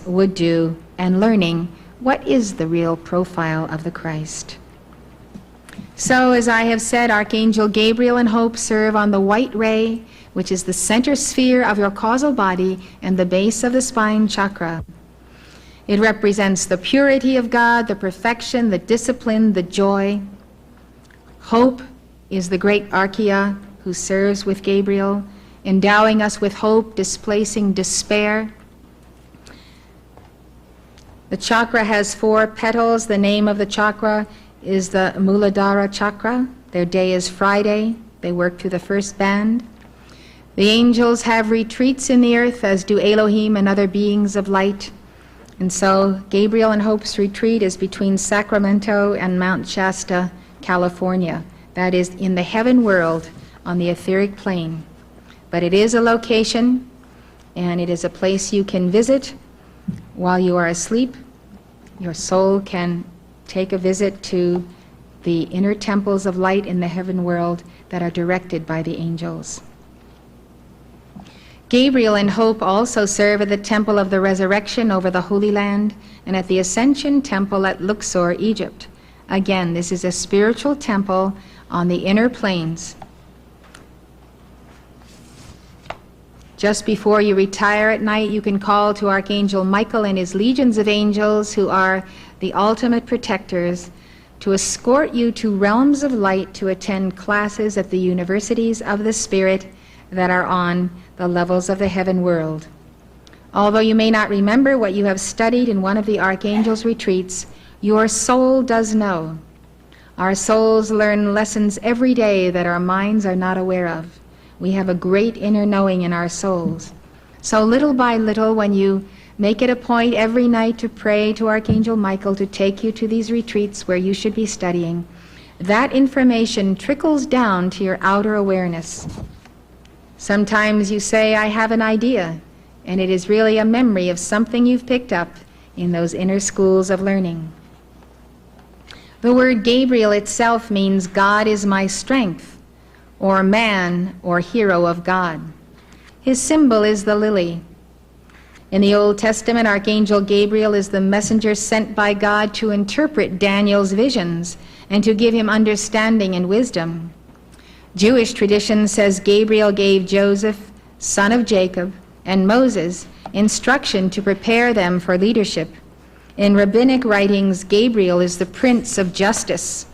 would do, and learning what is the real profile of the Christ. So, as I have said, Archangel Gabriel and Hope serve on the white ray, which is the center sphere of your causal body and the base of the spine chakra. It represents the purity of God, the perfection, the discipline, the joy. Hope is the great Archaea who serves with Gabriel, endowing us with hope, displacing despair. The chakra has 4 petals. The name of the chakra is the Muladhara chakra. Their day is Friday. They work through the first band. The angels have retreats in the earth, as do Elohim and other beings of light. And so Gabriel and Hope's retreat is between Sacramento and Mount Shasta, California. That is in the heaven world on the etheric plane. But it is a location, and it is a place you can visit while you are asleep. Your soul can take a visit to the inner temples of light in the heaven world that are directed by the angels. Gabriel and Hope also serve at the Temple of the Resurrection over the Holy Land and at the Ascension Temple at Luxor, Egypt. Again, this is a spiritual temple on the inner planes. Just before you retire at night, you can call to Archangel Michael and his legions of angels, who are the ultimate protectors, to escort you to realms of light to attend classes at the universities of the Spirit that are on the levels of the heaven world. Although you may not remember what you have studied in one of the Archangel's retreats, your soul does know. Our souls learn lessons every day that our minds are not aware of. We have a great inner knowing in our souls. So little by little, when you make it a point every night to pray to Archangel Michael to take you to these retreats where you should be studying, that information trickles down to your outer awareness. Sometimes you say, I have an idea, and it is really a memory of something you've picked up in those inner schools of learning. The word Gabriel itself means God is my strength, or man, or hero of God. His symbol is the lily. In the Old Testament, Archangel Gabriel is the messenger sent by God to interpret Daniel's visions and to give him understanding and wisdom. Jewish tradition says Gabriel gave Joseph, son of Jacob, and Moses instruction to prepare them for leadership. In rabbinic writings, Gabriel is the Prince of Justice.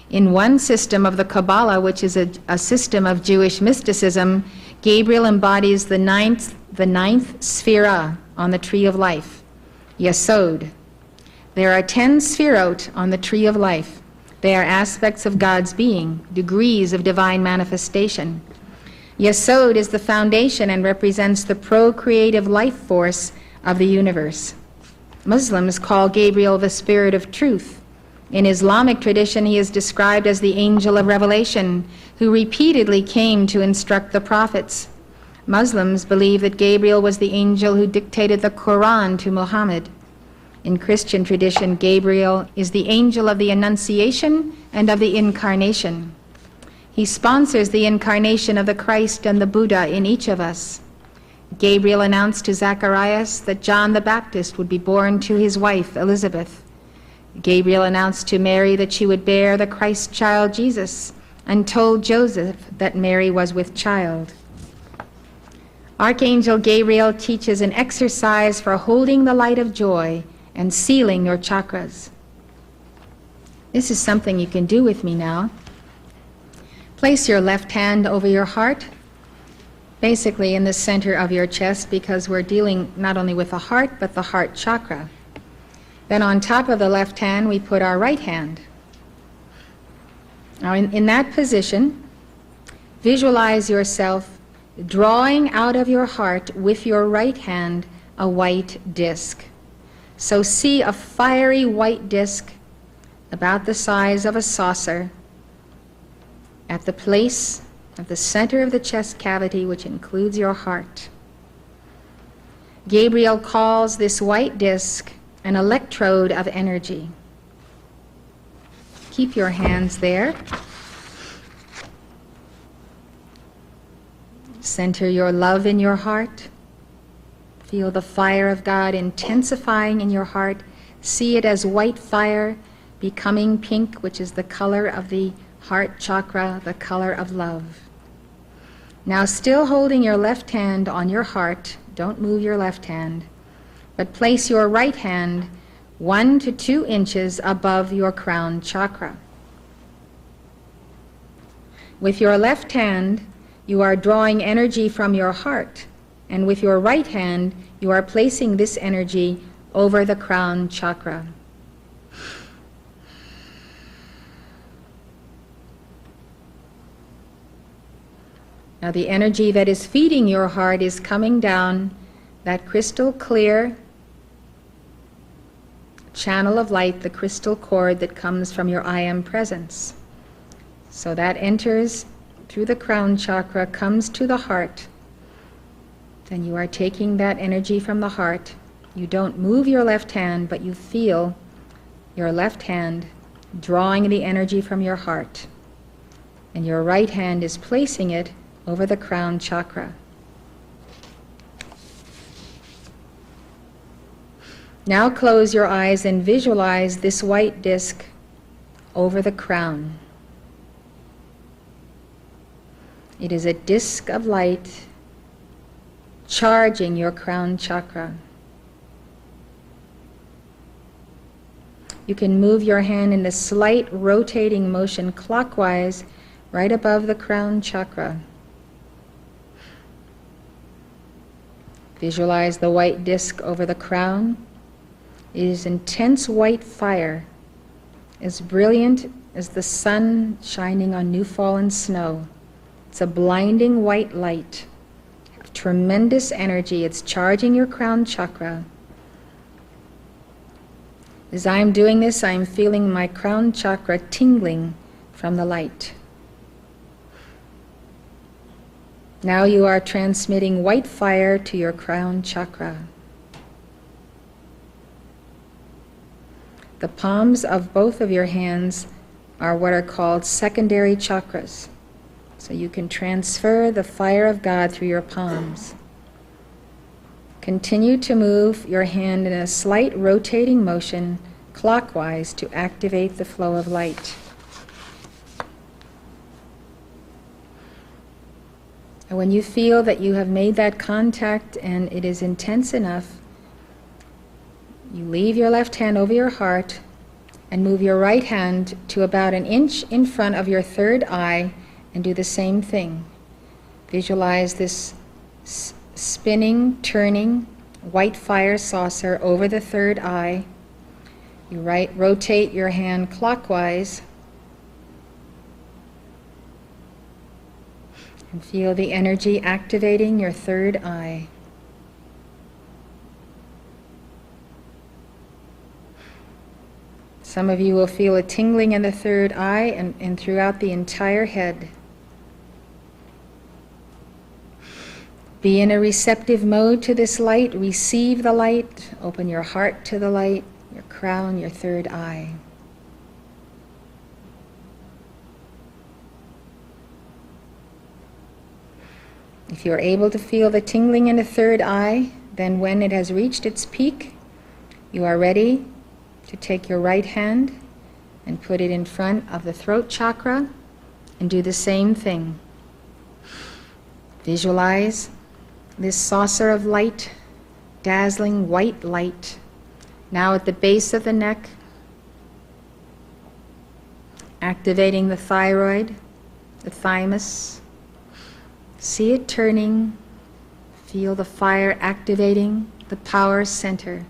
In one system of the Kabbalah, which is a system of Jewish mysticism, Gabriel embodies the ninth sphira on the tree of life, Yesod. There are 10 sphirot on the tree of life. They are aspects of God's being, degrees of divine manifestation. Yesod is the foundation and represents the procreative life force of the universe. Muslims call Gabriel the Spirit of Truth. In Islamic tradition, he is described as the angel of revelation, who repeatedly came to instruct the prophets. Muslims believe that Gabriel was the angel who dictated the Quran to Muhammad. In Christian tradition, Gabriel is the angel of the Annunciation and of the Incarnation. He sponsors the incarnation of the Christ and the Buddha in each of us. Gabriel announced to Zacharias that John the Baptist would be born to his wife, Elizabeth. Gabriel announced to Mary that she would bear the Christ child Jesus, and told Joseph that Mary was with child. Archangel Gabriel teaches an exercise for holding the light of joy and sealing your chakras. This is something you can do with me now. Place your left hand over your heart, basically in the center of your chest, because we're dealing not only with the heart, but the heart chakra. Then on top of the left hand, we put our right hand. Now in that position, visualize yourself drawing out of your heart with your right hand a white disc. So see a fiery white disc about the size of a saucer at the place of the center of the chest cavity, which includes your heart. Gabriel calls this white disc an electrode of energy. Keep your hands there. Center your love in your heart. Feel the fire of God intensifying in your heart. See it as white fire becoming pink, which is the color of the heart chakra, the color of love. Now, still holding your left hand on your heart, don't move your left hand, but place your right hand 1 to 2 inches above your crown chakra. With your left hand, you are drawing energy from your heart, and with your right hand, you are placing this energy over the crown chakra. Now, the energy that is feeding your heart is coming down that crystal clear channel of light, the crystal cord that comes from your I Am presence. So that enters through the crown chakra, comes to the heart. Then you are taking that energy from the heart. You don't move your left hand, but you feel your left hand drawing the energy from your heart. And your right hand is placing it over the crown chakra. Now close your eyes and visualize this white disc over the crown. It is a disc of light charging your crown chakra. You can move your hand in a slight rotating motion clockwise right above the crown chakra. Visualize the white disc over the crown. It is intense white fire, as brilliant as the sun shining on new fallen snow. It's a blinding white light, tremendous energy. It's charging your crown chakra. As I'm doing this, I'm feeling my crown chakra tingling from the light. Now you are transmitting white fire to your crown chakra. The palms of both of your hands are what are called secondary chakras. So you can transfer the fire of God through your palms. Continue to move your hand in a slight rotating motion clockwise to activate the flow of light. And when you feel that you have made that contact and it is intense enough, you leave your left hand over your heart and move your right hand to about 1 inch in front of your third eye and do the same thing. Visualize this spinning, turning, white fire saucer over the third eye. You rotate your hand clockwise and feel the energy activating your third eye. Some of you will feel a tingling in the third eye and throughout the entire head. Be in a receptive mode to this light. Receive the light. Open your heart to the light, your crown, your third eye. If you're able to feel the tingling in the third eye, then when it has reached its peak, you are ready to take your right hand and put it in front of the throat chakra and do the same thing. Visualize this saucer of light, dazzling white light, now at the base of the neck, activating the thyroid, the thymus. See it turning. Feel the fire activating the power center.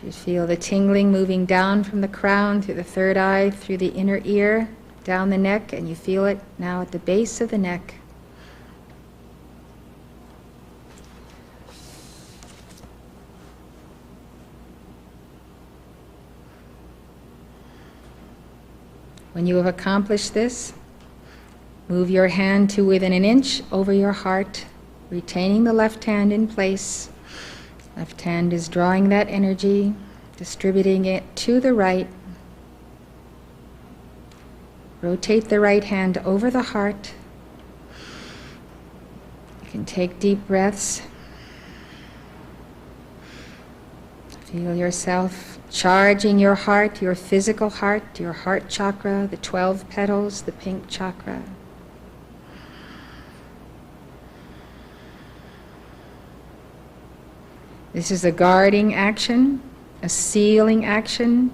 You feel the tingling moving down from the crown through the third eye, through the inner ear, down the neck, and you feel it now at the base of the neck. When you have accomplished this, move your hand to within 1 inch over your heart, retaining the left hand in place. Left hand is drawing that energy. distributing it to the right. Rotate the right hand over the heart. You can take deep breaths. Feel yourself charging your heart, your physical heart, your heart chakra, the 12 petals, the pink chakra. This is a guarding action, a sealing action,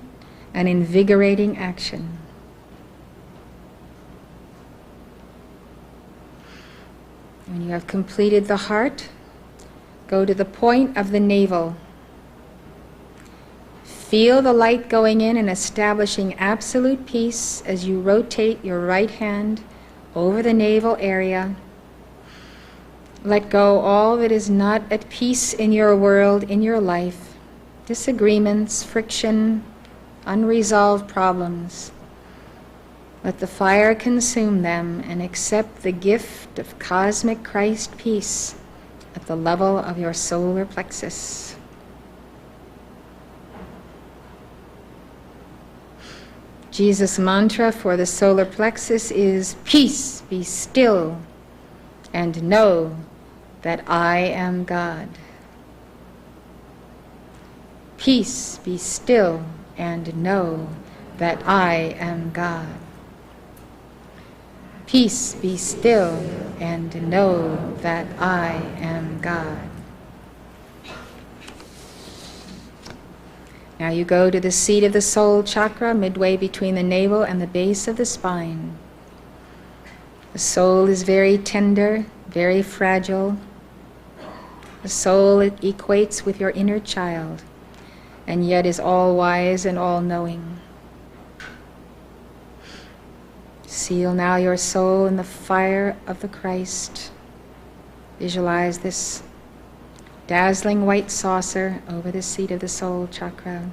an invigorating action. When you have completed the heart, go to the point of the navel. Feel the light going in and establishing absolute peace as you rotate your right hand over the navel area. Let go all that is not at peace in your world, in your life. Disagreements, friction, unresolved problems. Let the fire consume them and accept the gift of cosmic Christ peace at the level of your solar plexus. Jesus' mantra for the solar plexus is, peace, be still, and know that I am God. Peace, be still, and know that I am God. Peace, be still, and know that I am God. Now you go to the seat of the soul chakra, midway between the navel and the base of the spine. The soul is very tender, very fragile. The soul it equates with your inner child, and yet is all-wise and all-knowing. Seal now your soul in the fire of the Christ. Visualize this dazzling white saucer over the seat of the soul chakra.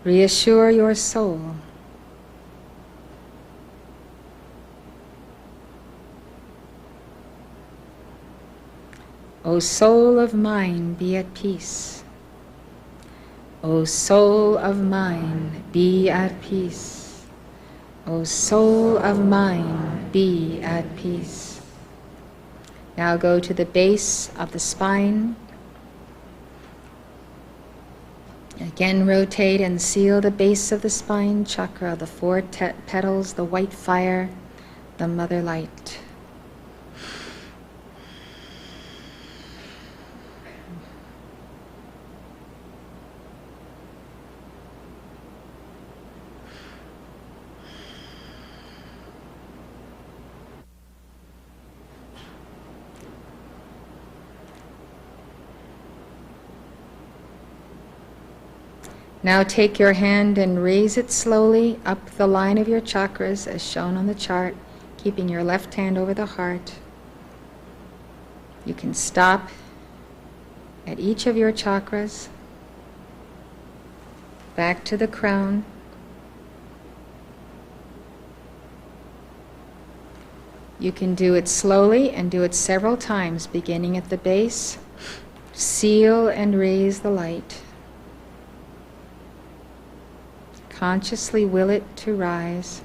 Reassure your soul. O soul of mine, be at peace. O soul of mine, be at peace. O soul of mine, be at peace. Now go to the base of the spine. Again, rotate and seal the base of the spine chakra, the 4 petals, the white fire, the mother light. Now take your hand and raise it slowly up the line of your chakras as shown on the chart, keeping your left hand over the heart. You can stop at each of your chakras, back to the crown. You can do it slowly and do it several times, beginning at the base. Seal and raise the light. Consciously will it to rise.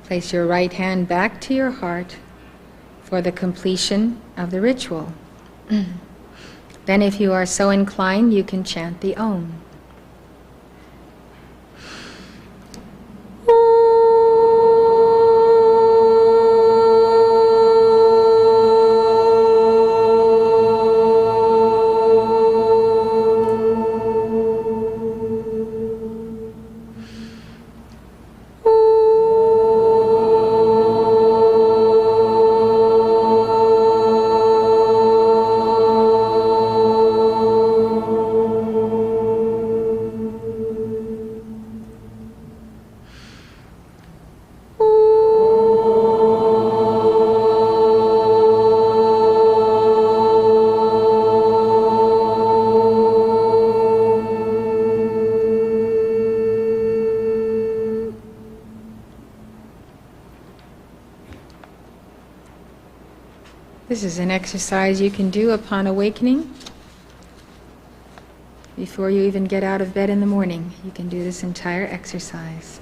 Place your right hand back to your heart for the completion of the ritual. Then, if you are so inclined, you can chant the Om. This is an exercise you can do upon awakening. Before you even get out of bed in the morning, you can do this entire exercise.